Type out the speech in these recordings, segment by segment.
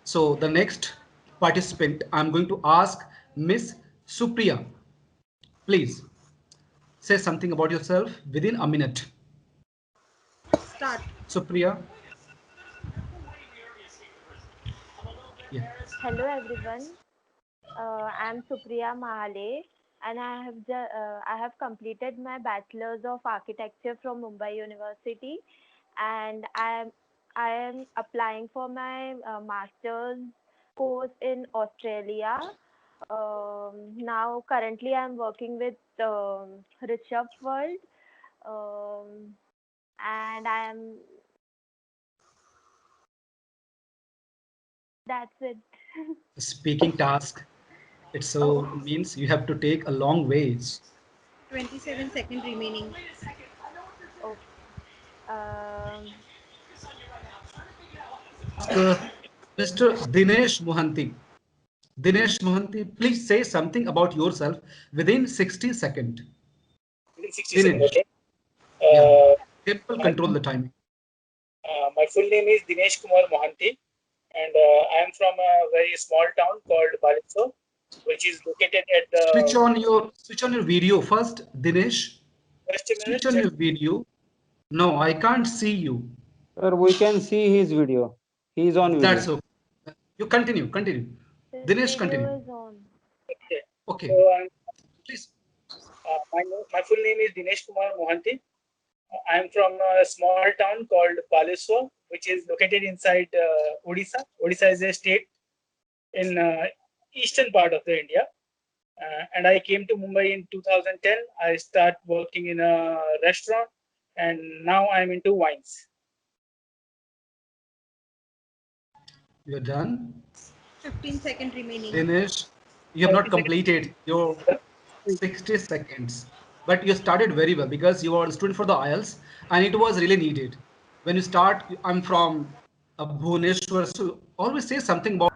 So the next participant, I'm going to ask Miss Supriya. Please say something about yourself within a minute. Start. Supriya, yeah. Hello everyone. I'm Supriya Mahale, and I have completed my bachelor's of architecture from Mumbai University, and I am applying for my master's course in Australia. Now currently I'm working with Rishabh World, um, and I am that's it. Speaking task. It so Oh, means you have to take a long ways. 27-second remaining. okay. Um, Ask Mr. Dinesh Mohanty. Dinesh Mohanty, please say something about yourself within 60 seconds. Within 60 seconds. Dinesh, Okay. yeah. Uh, People my, control the timing. my full name is Dinesh Kumar Mohanty, and I am from a very small town called Baliso, which is located at the Switch on your video first, Dinesh. just a minute. Switch on your video. No, I can't see you. Sir, we can see his video. He is on That's video. okay. You continue. his Dinesh, video continue. is on. Okay. So Okay, please. my full name is Dinesh Kumar Mohanty. I am from a small town called Baleswar, which is located inside Odisha. Odisha is a state in eastern part of the India. And I came to Mumbai in 2010. I start working in a restaurant, and now I'm into wines. You're done. 15-second remaining. Dinesh, you have not 30 seconds. completed your 60 seconds, but you started very well because you are a student for the IELTS and it was really needed. When you start, I'm from Bhubaneswar, so always say something about.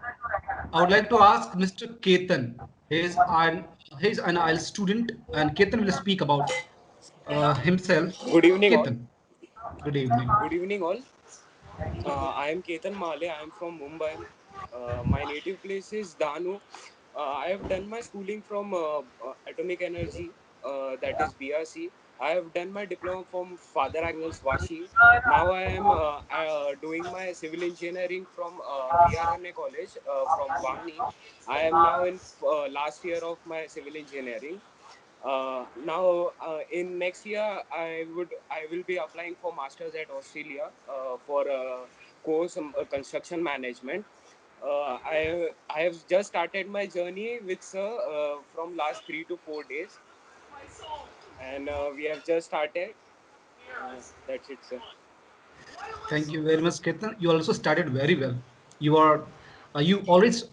I would like to ask Mr. Ketan. He's an IELTS student, and Ketan will speak about himself. Good evening, all. Ketan, good evening. Good evening, all. I am Ketan Male. I am from Mumbai. My native place is Danu. I have done my schooling from Atomic Energy, that is BRC. I have done my diploma from Father Agnes Vashi. Now I am doing my civil engineering from BRNA College from Wangni. I am now in last year of my civil engineering. Now in next year I will be applying for masters at Australia for a course construction management. I have just started my journey with sir from last 3 to 4 days, and we have just started. That's it, sir. Thank you very much, Ketan. You also started very well. You always,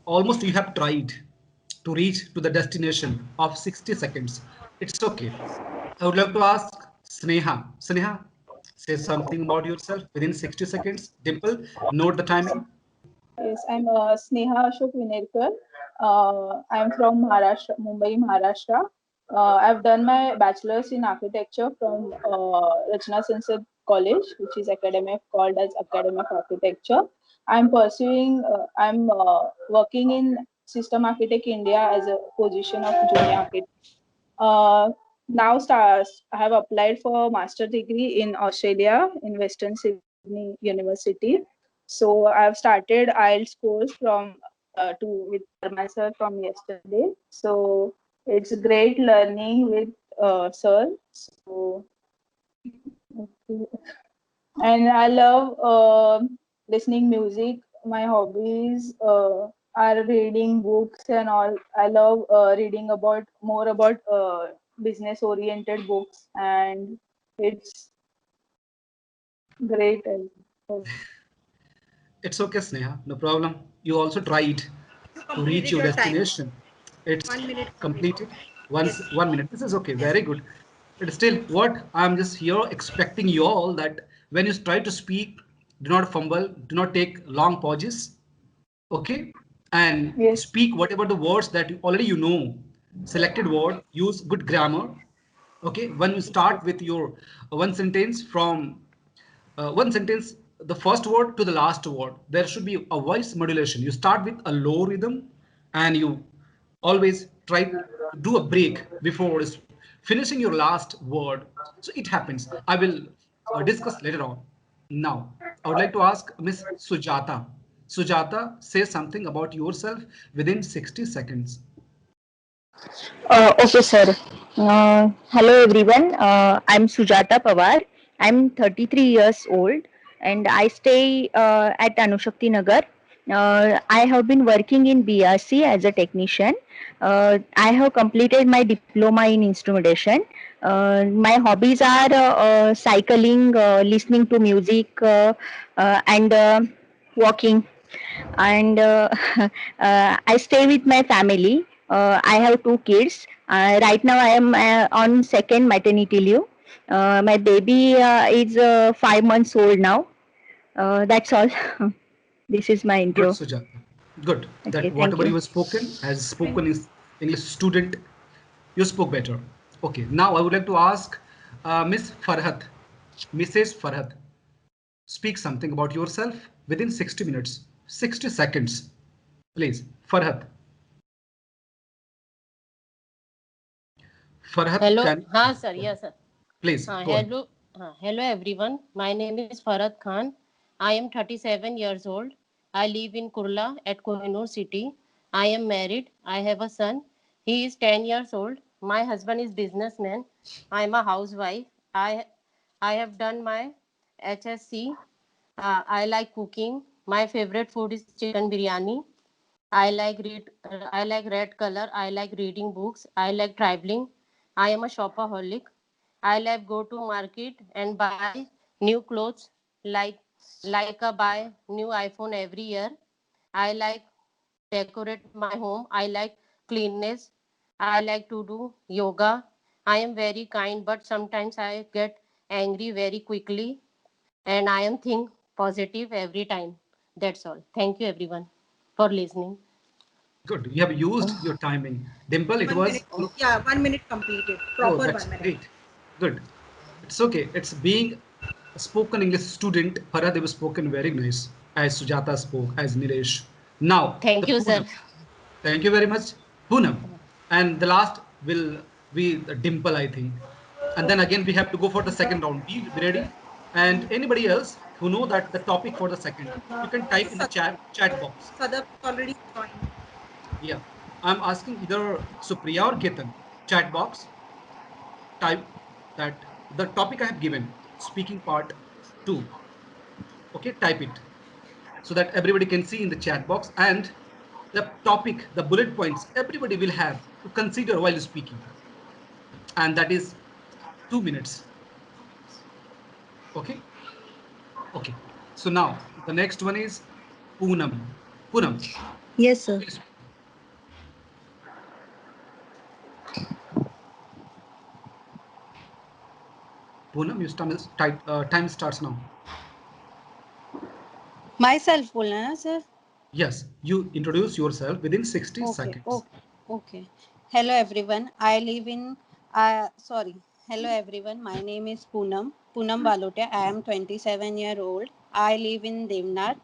almost you have tried to reach to the destination of 60 seconds. It's okay. I would like to ask Sneha. Sneha, say something about yourself within 60 seconds. Dimple, note the timing. Yes, I'm Sneha Ashok Vinerkar. I'm from Maharashtra, Mumbai, Maharashtra. I've done my bachelor's in architecture from Rachna Sansad College, which is academy called as Academy of Architecture. I'm working in System Architect India as a position of junior architect. Uh, now stars, I have applied for master degree in Australia in Western Sydney University. So I've started IELTS course from to with myself from yesterday. So it's great learning with sir. So okay. And I love listening music. My hobbies are reading books and all. I love reading about more about business oriented books, and it's great. It's okay, Sneha. No problem. You also tried You to reach completed your your time. destination. It's 1 minute completed. completed. Once Yes. 1 minute. This is okay. Very good. But still, what I'm just here expecting you all that when you try to speak, do not fumble, do not take long pauses, okay? And Yes. speak whatever the words that you know. Selected word, use good grammar, okay? When you start with your one sentence from one sentence the first word to the last word, there should be a voice modulation. You start with a low rhythm and you always try to do a break before finishing your last word. So it happens. I will discuss later on. Now, I would like to ask Miss Sujata. Sujata, say something about yourself within 60 seconds. Okay, sir. Hello, everyone. I'm Sujata Pawar. I'm 33 years old and I stay at Anushakti Nagar. I have been working in BRC as a technician. I have completed my diploma in instrumentation. My hobbies are cycling, listening to music, and walking. And I stay with my family. I have two kids. Right now, I am on second maternity leave. My baby is 5 months old now. That's all. This is my Good, intro. Sujata. Good. Okay, That thank whatever you. you have spoken, as spoken is English student, you spoke better. Okay. Now I would like to ask Miss Farhat, Mrs. Farhat, speak something about yourself within 60 minutes, 60 seconds, please. Farhat. Farhat, Hello, can हाँ sir, yes sir. please हाँ, go ahead. hello everyone. My name is Farad Khan. I am 37 years old. I live in Kurla at Kohinoor city. I am married. I have a son. He is 10 years old. My husband is businessman. I am a housewife. I have done my HSC. I like cooking. My favorite food is chicken biryani. I like red color. I like reading books. I like traveling. I am a shopaholic. I like go to market and buy new clothes like a buy new iPhone every year. I like decorate my home. I like cleanness. I like to do yoga. I am very kind, but sometimes I get angry very quickly and I am think positive every time. That's all. Thank you everyone for listening. Good. You have used your timing. Dimple, it 1 minute. was, Yeah, 1 minute completed. oh, Proper that's 1 minute. great. Good. It's okay. It's being a spoken English student. Farhat was spoken very nice, as Sujata spoke, as Nilesh. Now, the Thank you, sir. Poonam. Thank you very much, Poonam. And the last will be the Dimple, I think. And then again, we have to go for the second round. Be ready. And anybody else who know that the topic for the second, you can type in the chat box. Sadap already joined. Yeah, I'm asking either Supriya or Ketan. Chat box, type that the topic I have given, speaking part 2. Okay, type it so that everybody can see in the chat box, and the topic, the bullet points everybody will have to consider while speaking, and that is 2 minutes. Okay, okay. So now the next one is Poonam. Poonam, Yes, sir. please. Poonam, your time starts now. Myself बोलना है ना sir? Yes, you introduce yourself within 60 Okay, seconds. okay. Hello everyone. I live in sorry. Hello everyone. My name is Poonam Balotia. I am 27-year old. I live in Devnar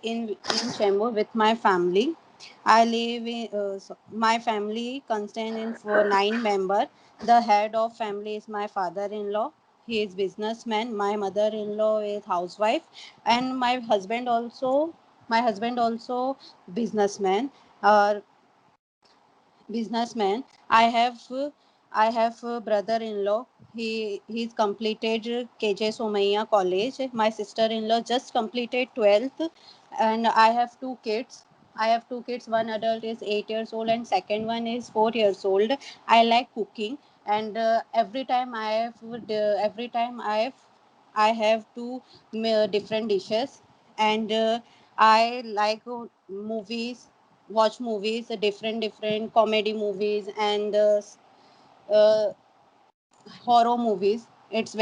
in Chembur with my family. I live in my family contains in for 9 members. The head of family is my father-in-law. He is businessman. My mother-in-law is housewife, and my husband also businessman. Uh, businessman. I have a brother-in-law. He's completed KJ Somaiya College. My sister-in-law just completed 12th, and I have two kids. One adult is 8 years old, and second one is 4 years old. I like cooking, and every time I have two different dishes, and I like movies, watch movies, different comedy movies, and uh, horror movies. It's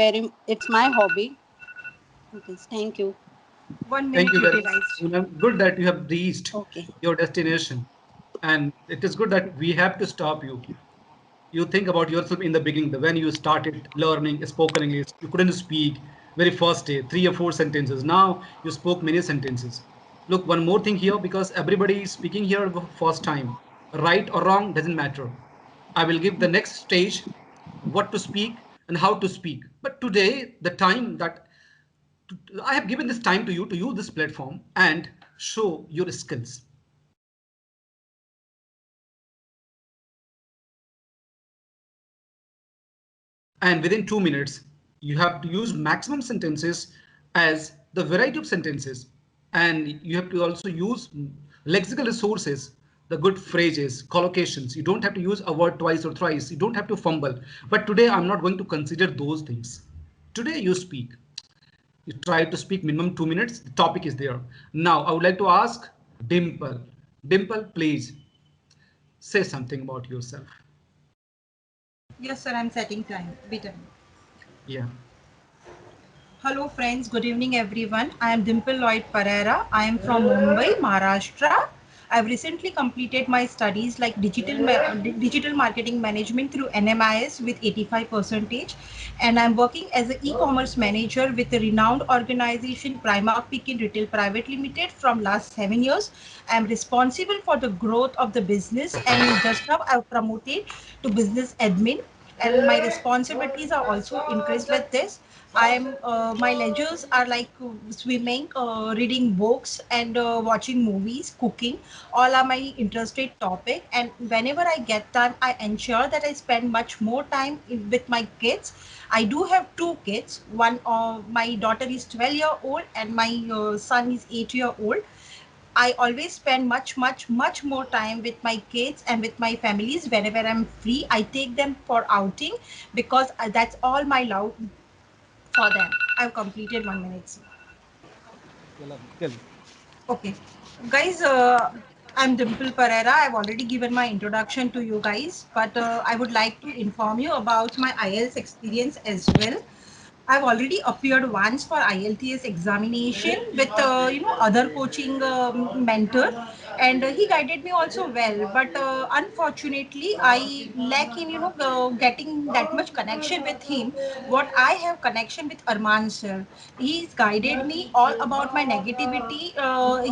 my hobby. Okay, thank you. 1 minute Thank you very much, utilized. Poonam. Good that you have reached Okay. your destination. And it is good that we have to stop you. You think about yourself in the beginning, when you started learning spoken English, you couldn't speak. very first day, 3 or 4 sentences. Now you spoke many sentences. Look, one more thing here, because everybody is speaking here for first time. Right or wrong doesn't matter. I will give the next stage what to speak and how to speak. But today, the time that I have given this time to use this platform and show your skills. And within 2 minutes, you have to use maximum sentences as the variety of sentences. And you have to also use lexical resources, the good phrases, collocations. You don't have to use a word twice or thrice. You don't have to fumble. But today, I'm not going to consider those things. Today, you speak. You try to speak minimum 2 minutes. The topic is there. Now, I would like to ask Dimple. Dimple, please say something about yourself. Yes, sir, I'm setting time. Wait a minute. Yeah. Hello, friends. Good evening, everyone. I am Dimple Lloyd Pereira. I am from Mumbai, Maharashtra. I've recently completed my studies like digital marketing management through NMIS with 85 percentage, and I'm working as an e-commerce manager with a renowned organization Primark Pekin Retail Private Limited from last 7 years. I'm responsible for the growth of the business, and just now I've promoted to business admin, and my responsibilities are also increased with this. I'm my leisures are like swimming, reading books, and watching movies, cooking. All are my interested topic. And whenever I get time, I ensure that I spend much more time with my kids. I do have two kids. One, my daughter is 12-year-old, and my son is 8-year-old. I always spend much more time with my kids and with my families whenever I'm free. I take them for outing because that's all my love for them. I've completed 1 minute. Okay, guys, I'm Dimple Pereira. I've already given my introduction to you guys, but I would like to inform you about my IELTS experience as well. I've already appeared once for IELTS examination with other coaching mentor, and he guided me also well. But unfortunately, I lack in getting that much connection with him. What I have connection with Arman sir. He's guided me all about my negativity.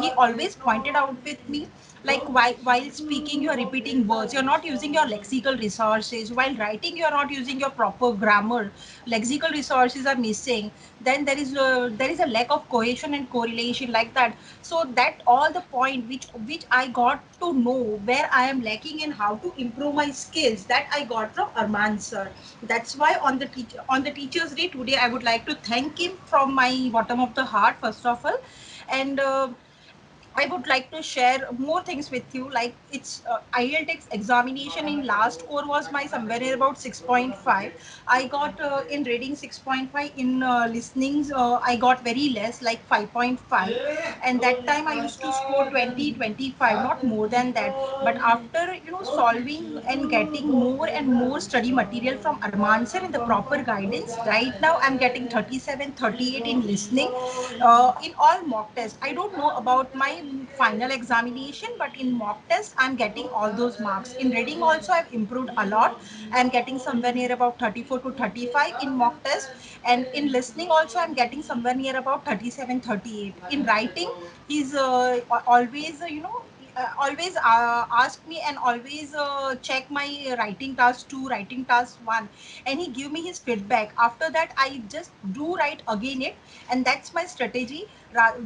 He always pointed out with me like while speaking you are repeating words, you're not using your lexical resources. While writing, you're not using your proper grammar, lexical resources are missing. Then there is a lack of cohesion and correlation like that. So that all the point which I got to know where I am lacking and how to improve my skills, that I got from Arman sir. That's why on the teachers day today, I would like to thank him from my bottom of the heart first of all. And I would like to share more things with you. Like it's IELTS examination in last score was my somewhere near about 6.5. I got in reading 6.5, in listenings I got very less like 5.5, and that time I used to score 20, 25, not more than that. But after solving and getting more and more study material from Arman sir and the proper guidance, right now I'm getting 37, 38 in listening. In all mock tests, I don't know about my final examination, but in mock test I'm getting all those marks. In reading also I've improved a lot. I'm getting somewhere near about 34 to 35 in mock test, and in listening also I'm getting somewhere near about 37, 38. In writing, he's always always ask me and always check my writing task 2, writing task 1, and he give me his feedback. After that I just do write again it, and that's my strategy.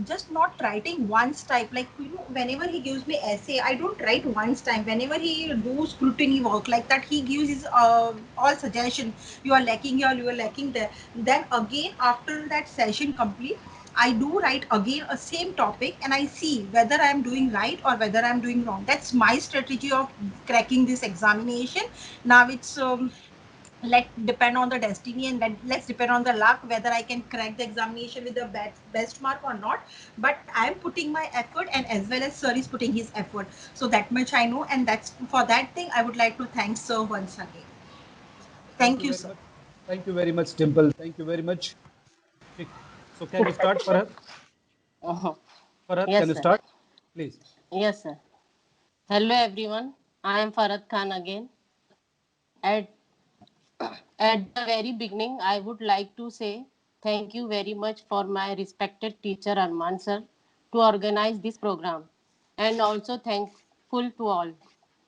Just not writing once type, like whenever he gives me essay, I don't write once time. Whenever he do scrutiny work like that, he gives his all suggestion. You are lacking here, you are lacking there. Then again after that session complete, I do write again a same topic, and I see whether I am doing right or whether I am doing wrong. That's my strategy of cracking this examination. Now it's let depend on the destiny, and let's depend on the luck whether I can crack the examination with the best mark or not. But I am putting my effort, and as well as sir is putting his effort. So that much I know, and that's for that thing I would like to thank sir once again. Thank you, Very sir. much. Thank you very much, Dimple. Thank you very much. Okay. So can you start, Farhad? Uh-huh. Farhad, can Yes, you sir. start, please? Yes, sir. Hello, everyone. I am Farad Khan again. At, at the very beginning, I would like to say Thank you very much for my respected teacher Arman sir to organize this program, and also thankful to all.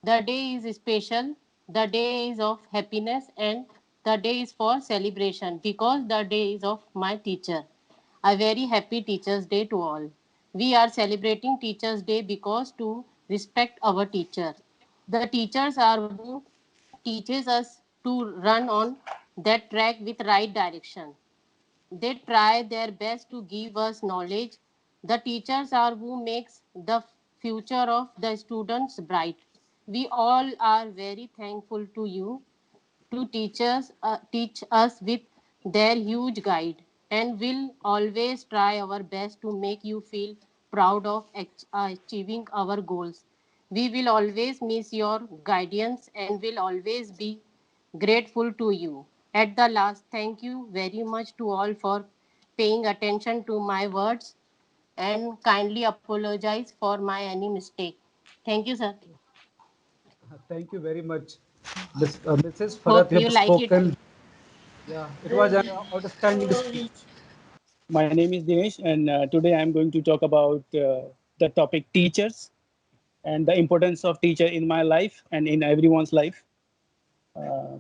The day is special, the day is of happiness, and the day is for celebration because the day is of my teacher. A very happy Teachers Day to all. We are celebrating Teachers Day because to respect our teacher. The teachers are who teaches us to run on that track with right direction. They try their best to give us knowledge. The teachers are who makes the future of the students bright. We all are very thankful to you to teach us with their huge guide, and will always try our best to make you feel proud of achieving our goals. We will always miss your guidance and will always be grateful to you. At the last, thank you very much to all for paying attention to my words, and kindly apologize for my any mistake. Thank you, sir. Thank you very much, Mrs. Farhat. Hope You you have like it. spoken. Yeah, it was an outstanding speech. My name is Dinesh, and today I'm going to talk about the topic teachers and the importance of teacher in my life and in everyone's life. Uh,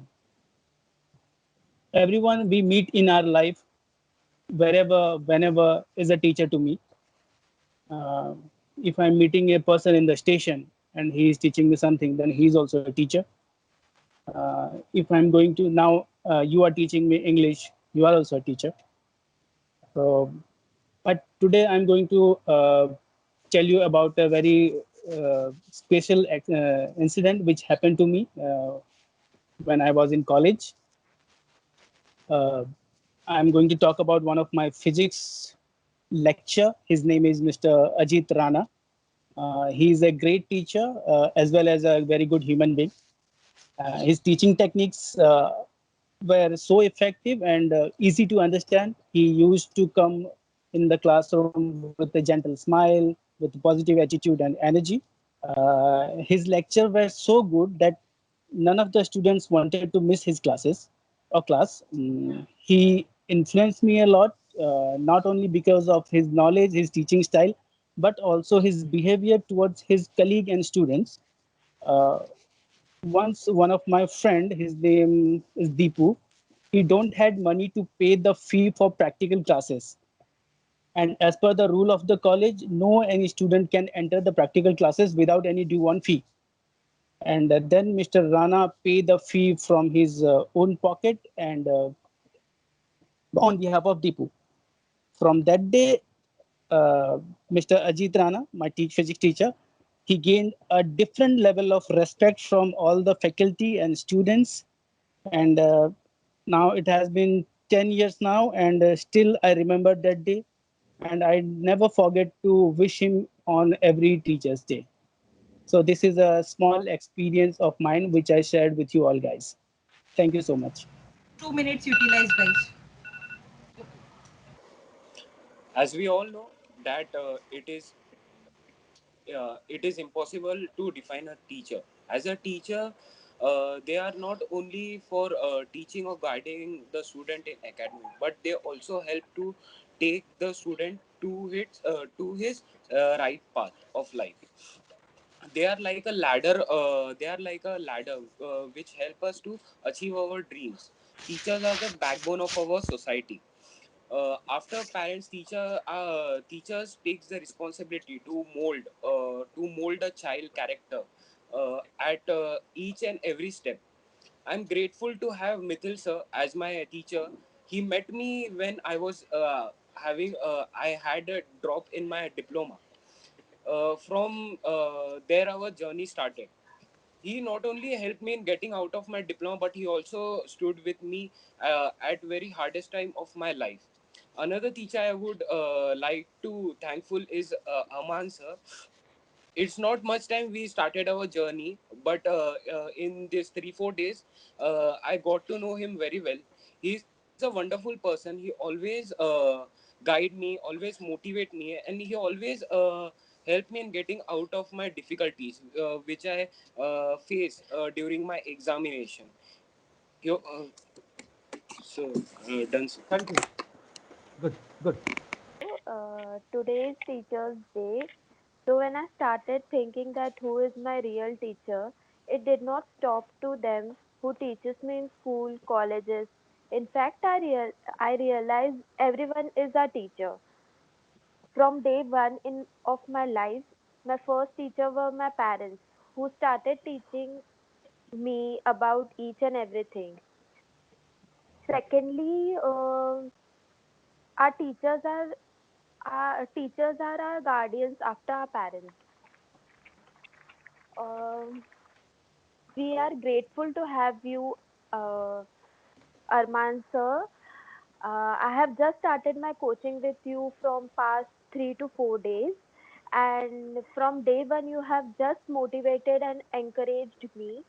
Everyone we meet in our life, wherever, whenever, is a teacher to me. Uh, if I'm meeting a person in the station and he is teaching me something, then he is also a teacher. If I'm going to now, you are teaching me English, you are also a teacher. So, but today I'm going to tell you about a very special incident which happened to me when I was in college. Uh, I'm going to talk about one of my physics lecture. His name is Mr. Ajit Rana. He is a great teacher as well as a very good human being. His teaching techniques were so effective and easy to understand. He used to come in the classroom with a gentle smile, with positive attitude and energy. His lecture were so good that none of the students wanted to miss his classes or class. He influenced me a lot, not only because of his knowledge, his teaching style, but also his behavior towards his colleague and students. Uh, Once one of my friend, his name is Deepu, he don't had money to pay the fee for practical classes. And as per the rule of the college, no any student can enter the practical classes without any due on fee. And then Mr. Rana paid the fee from his own pocket and on behalf of Deepu. From that day, Mr. Ajit Rana, my physics teacher, he gained a different level of respect from all the faculty and students. And now it has been 10 years now, and still I remember that day. And I never forget to wish him on every Teacher's Day. So this is a small experience of mine, which I shared with you all guys. Thank you so much. 2 minutes utilized, guys. As we all know that it is impossible to define a teacher. As a teacher, they are not only for teaching or guiding the student in academic, but they also help to take the student to his right path of life. They are like a ladder. They are like a ladder which help us to achieve our dreams. Teachers are the backbone of our society. After parents teachers takes the responsibility to mold a child character at each and every step. I'm grateful to have Mithil sir as my teacher. He met me when I was having I had a drop in my diploma. From there our journey started. He not only helped me in getting out of my diploma, but he also stood with me at very hardest time of my life. Another teacher I would like to thankful is Aman sir. It's not much time we started our journey, but in these 3 4 days I got to know him very well. He's a wonderful person. He always guide me, always motivate me, and he always help me in getting out of my difficulties which I face during my examination. Done, sir. Continue. Good. Today is Teacher's Day. So when I started thinking that who is my real teacher, it did not stop to them who teaches me in school, colleges. In fact, I realized everyone is a teacher. From day one of my life, my first teacher were my parents, who started teaching me about each and everything. Secondly, our teachers are our guardians after our parents. Um, we are grateful to have you, uh, Arman sir. I have just started my coaching with you from past 3 to 4 days, and from day one you have just motivated and encouraged me.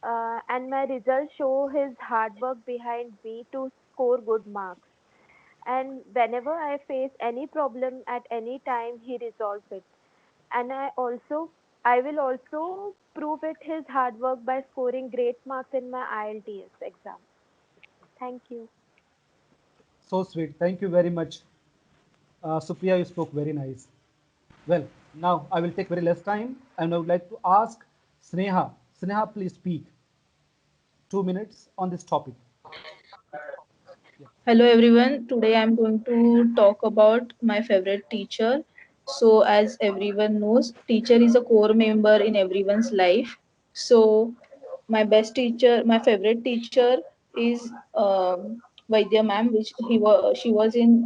And my results show his hard work behind me to score good marks. And whenever I face any problem at any time, he resolves it. And I will also prove it his hard work by scoring great marks in my IELTS exam. Thank you. So sweet. Thank you very much. Supriya, you spoke very nice. Well, now I will take very less time and I would like to ask Sneha. Sneha, please speak 2 minutes on this topic. Yeah. Hello everyone. Today I'm going to talk about my favorite teacher. So as everyone knows, teacher is a core member in everyone's life. So my favorite teacher is Vaidya ma'am, which she was in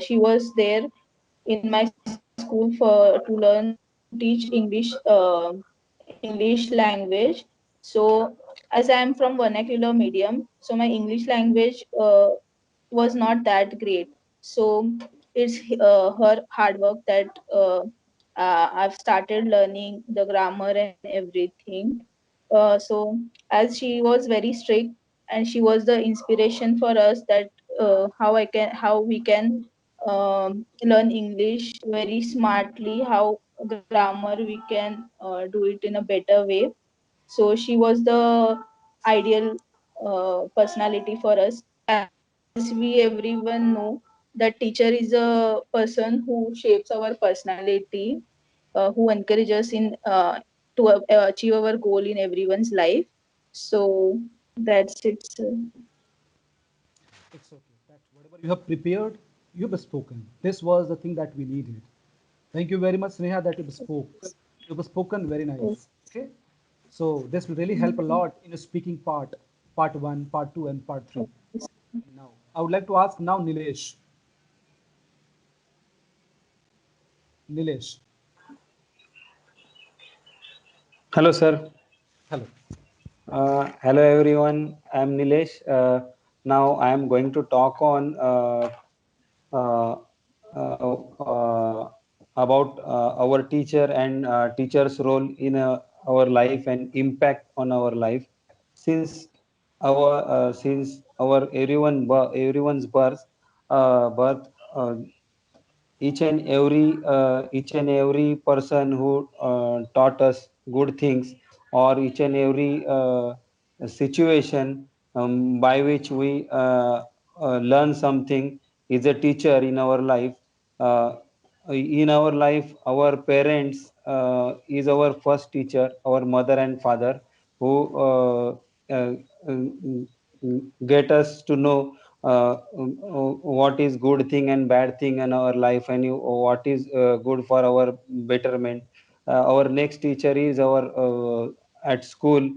she was there in my school for to learn to teach English language. So as I am from vernacular medium, so my English language was not that great. So it's her hard work that I've started learning the grammar and everything. So as she was very strict and she was the inspiration for us that how we can learn English very smartly, how grammar we can do it in a better way. So she was the ideal personality for us. As we everyone know, that teacher is a person who shapes our personality, who encourages us in to achieve our goal in everyone's life. So that's it, sir. It's okay. That whatever you have prepared, you've spoken. This was the thing that we needed. Thank you very much, Sneha, that you spoke. You've spoken very nice. Okay. So this will really help a lot in the speaking part one, part two, and part three. Now, I would like to ask now Nilesh. Nilesh, Hello, sir. hello. Hello, everyone. I'm Nilesh. Now I am going to talk on uh, uh, uh, about our teacher and teacher's role in our life and impact on our life. Since our everyone's birth, each and every person who taught us good things, or each and every situation by which we learn something, is a teacher in our life. Our parents is our first teacher, our mother and father, who uh, get us to know what is good thing and bad thing in our life, and what is good for our betterment. Our next teacher is our at school,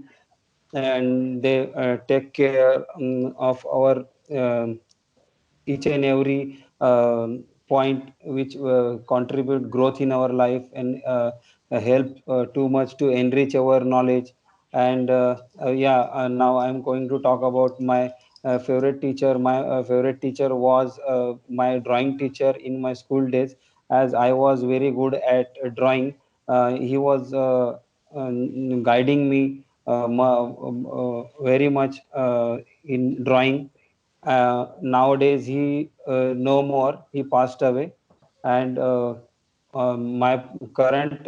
and they take care of our each and every point which contribute growth in our life, and help too much to enrich our knowledge. And now I'm going to talk about my favorite teacher. My favorite teacher was my drawing teacher in my school days, as I was very good at drawing. He was guiding me very much in drawing. Nowadays he no more, he passed away. And my current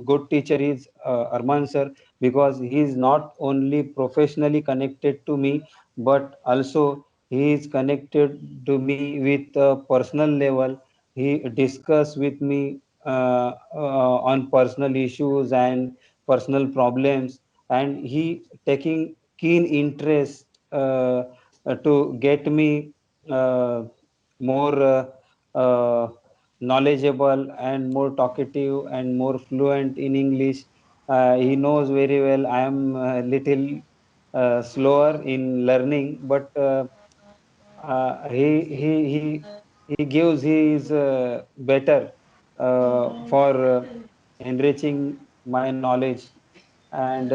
good teacher is Arman sir, because he is not only professionally connected to me, but also He is connected to me with a personal level. He discuss with me on personal issues and personal problems, and he taking keen interest to get me uh, more knowledgeable and more talkative and more fluent in English. He knows very well I am a little slower in learning, but he gives his better for enriching my knowledge. And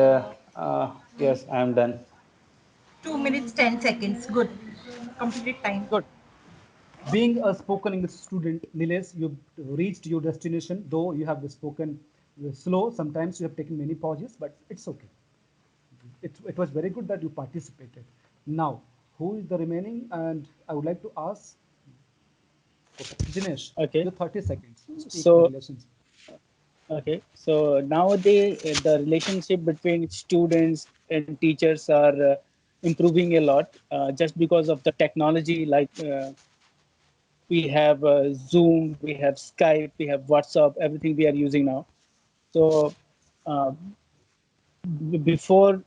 yes, I am done. 2 minutes 10 seconds. Good. Completed time. Good. Being a spoken English student, Nilesh, you've reached your destination, though you have spoken slow. Sometimes you have taken many pauses, but it's okay. It was very good that you participated. Now, who is the remaining? And I would like to ask, okay, Dinesh, Okay. your 30 seconds. Speak the So relations. okay. So nowadays the relationship between students and teachers are improving a lot just because of the technology. Like we have Zoom, we have Skype, we have WhatsApp. Everything we are using now. So uh, before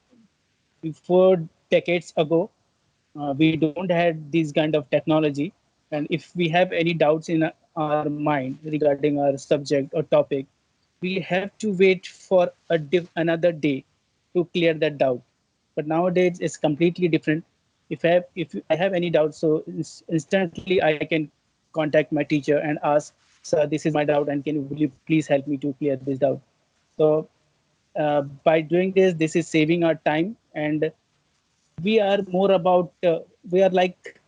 decades ago, we don't had these kind of technology, and if we have any doubts in our mind regarding our subject or topic, we have to wait for another day to clear that doubt. But nowadays it's completely different. If I have any doubt, so instantly I can contact my teacher and ask, sir, this is my doubt, and will you please help me to clear this doubt. So by doing this is saving our time, and we are more about we are like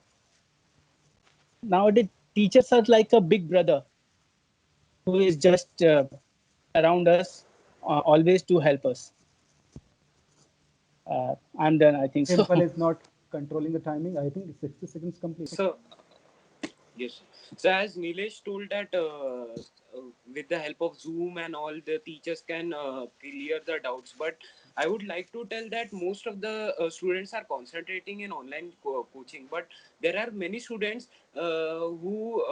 nowadays teachers are like a big brother who is just around us always to help us. I'm done, I think so. Simple is not controlling the timing. I think it's 60 seconds complete. So yes. So as Nilesh told that with the help of Zoom and all, the teachers can clear the doubts. But I would like to tell that most of the students are concentrating in online coaching. But there are many students who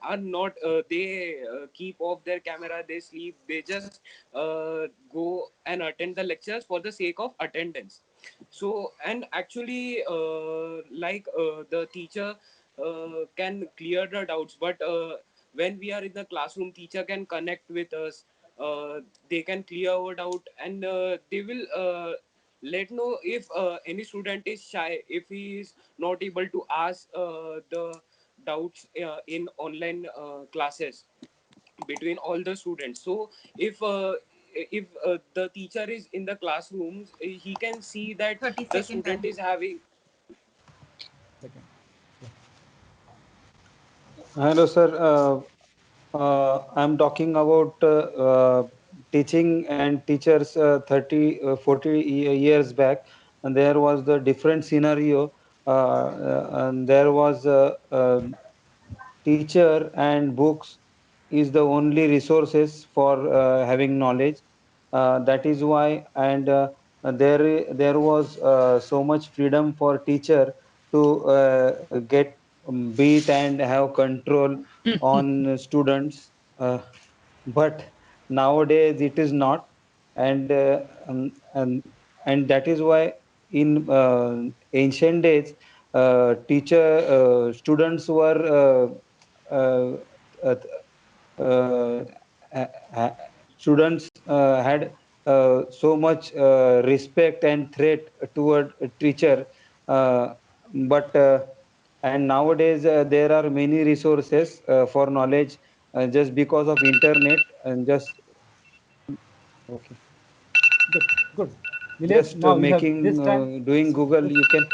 are not. They keep off their camera. They sleep. They just go and attend the lectures for the sake of attendance. So and actually, the teacher can clear the doubts, but when we are in the classroom, teacher can connect with us. They can clear our doubt, and they will let know if any student is shy, if he is not able to ask the doubts in online classes between all the students. So if the teacher is in the classrooms, he can see that 30 the second student time. is having. Second. Hello, sir. I'm talking about teaching and teachers 30, 40 years back. And there was the different scenario. And there was teacher and books is the only resources for having knowledge. That is why, and there was so much freedom for teacher to get beat and have control on students. But nowadays it is not. And and that is why in ancient days, teacher students were uh, uh, uh, students had so much respect and threat toward a teacher. uh, but and nowadays there are many resources for knowledge just because of internet. And just okay, Good. Good. Nilesh, just now you have making this time. doing Google, This, you can.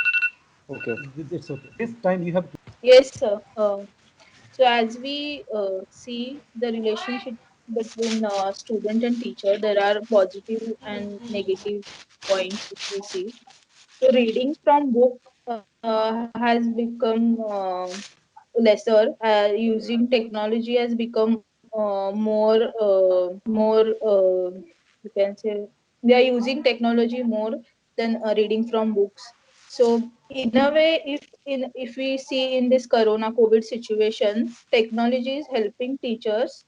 Okay, okay. it's okay. This time you have. Yes, sir. So as we see the relationship between student and teacher, there are positive and negative points which we see. So reading from book has become lesser. Using technology has become more. You can say they are using technology more than reading from books. So in a way, if we see in this corona COVID situation, technology is helping teachers